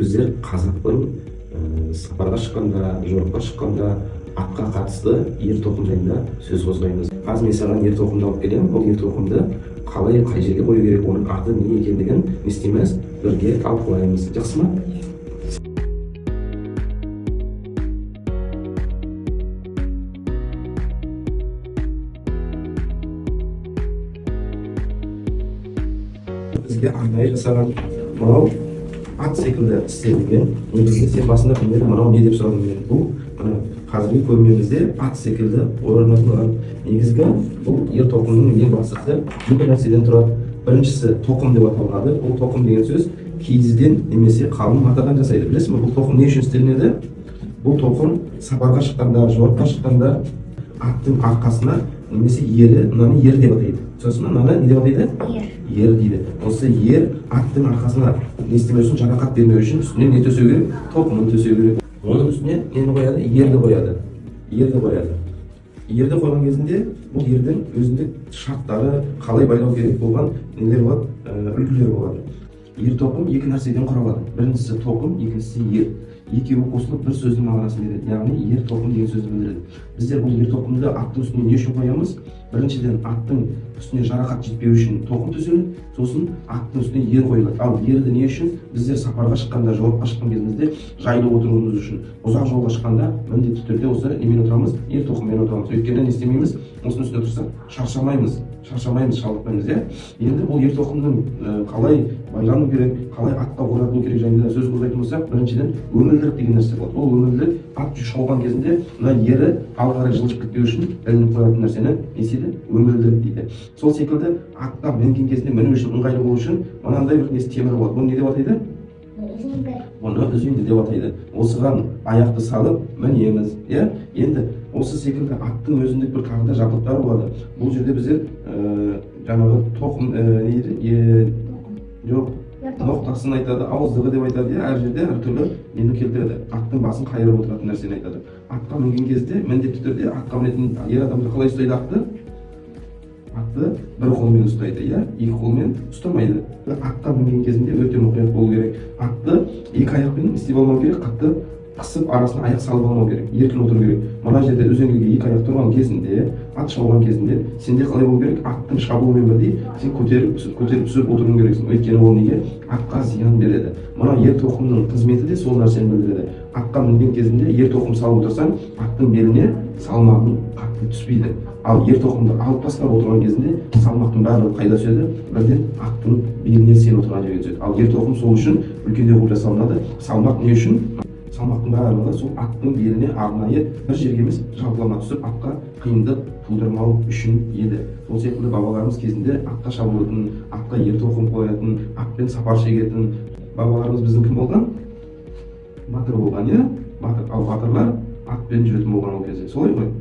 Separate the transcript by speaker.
Speaker 1: біздер қазақтың сапарға шыққанда, жорыққа шыққанда атқа қатысты ер тоқым жайында сөз қозғаймыз. Қазір мен саған ер тоқымды алып келемін. Ол ер тоқымды қалай, қай жерге қою керек, оның аты не екендігін не істейміз, бірге талқылаймыз. Жақсы ма? Бізге арнайы жасаған мынау ат секілді істелінген. Негізінде сен басында білмедің, мынау не деп сұрадың мен. Бұл қазіргі көрмемізде ат секілді орнатылған. Негізгі бұл ер тоқымның ең бастысы екі нәрседен тұрады. Біріншісі тоқым деп аталады. Бұл тоқым деген сөз киізден немесе қалың матадан жасайды. Білесің бе, бұл тоқым не үшін істелінеді? Бұл тоқым сапарға шыққанда, жорыққа шыққанда аттың арқасына немесе ері, мынаны ер деп атайды. Сосын мынаны не деп атайды? Ер дейді. Осы ер аттың арқасына не істемеу үшін, жарақат бермеу үшін үстіне не төсеу керек? Тоқымын төсеу керек. Оның үстіне нені қояды? Ерді қояды. Ерді қояды. Ерді қойған кезінде бұл ердің өзіндік шарттары, қалай байлау керек болған нелер болады, үлгілер болады. Ер тоқым екі нәрседен құралады. Біріншісі тоқым, екіншісі ер. Екеуі қосылып бір сөздің мағынасын береді. Яғни ер тоқым деген сөзді білдіреді. Біздер бұл ер тоқымды аттың үстіне не үшін қоямыз? Біріншіден аттың үстіне жарақат жетпеу үшін тоқым төселеді, сосын аттың үстіне ер қойылады. Ал ерді не үшін? Біздер сапарға шыққанда, жорыққа шыққан кезімізде жайлы отыруымыз үшін. Ұзақ жолға шыққанда міндетті түрде осы немен отырамыз? Ер тоқыммен отырамыз. Өйткені не істемейміз? Осының үстіне тұрсақ, шаршамаймыз, шалдықпаймыз, иә? Енді бұл ер тоқымның қалай байлану керек, қалай атқа оратылу керек жайында сөз қозғайтын болсақ, біріншіден өмірлік деген нәрсе болады. Ол өмірлік ат шауған кезінде мына ері алға қарай жылжып кетпеу үшін ілініп қоятын нәрсені не дейді? Өмірлік дейді. Сол секілді атқа мінген кезінде міну үшін, ыңғайлы болу үшін мынандай бір несі темір болады. Бұны не деп атайды? Бұны үзеңгі деп атайды. Осыған аяқты салып мінеміз, иә? Енді осы секілді аттың өзіндік бір тағы да жабдықтары болады. Бұл жерде біздер жаңағы тоқым ноқтасын айтады, ауыздығы деп айтады, әр жерде әртүрлі нені келтіреді. Аттың басын қайырып отыратын нәрсені айтады. Атқа мінген кезде міндетті түрде атқа мінетін ер адамды қалай ұстайды атты? Атты бір қолмен ұстайды, иә? Екі қолмен ұстамайды. Атқа мінген кезінде өте мұқият болу керек. Атты екі аяқпен істеп алмау керек, қатты қысып арасына аяқ салып алмау керек, еркін отыру керек. Мына жерде үзеңгіге екі аяқ тұрған кезінде, ат шауған кезінде сенде қалай болу керек? Аттың шабуылымен бірдей сен көтеріп түсіп отыруың керексің. Өйткені ол неге? Атқа зиян береді. Мына ер тоқымның қызметі де сол нәрсені білдіреді. Атқа мінген кезінде ер тоқым салып отырсаң, аттың беліне салмағың қатты түспейді. Ал ер тоқымды алып тастап отырған кезінде салмақтың барлығы қайда түседі? Бірден аттың беліне сен отырған жерге түседі. Ал ер тоқым сол үшін үлкендеу қылып жасалынады. Салмақ не үшін? Салмақтың барлығы сол аттың беліне арнайы бір жерге емес жалпылама түсіп атқа қиындық тудырмау үшін еді. Сол секілді бабаларымыз кезінде атқа шабылатын, атқа ер тоқым қоятын, атпен сапар шегетін бабаларымыз біздің кім болған? Батыр болған, иә? Батыр. Ал батырлар атпен жүретін болған ол кезде. Солай ғой?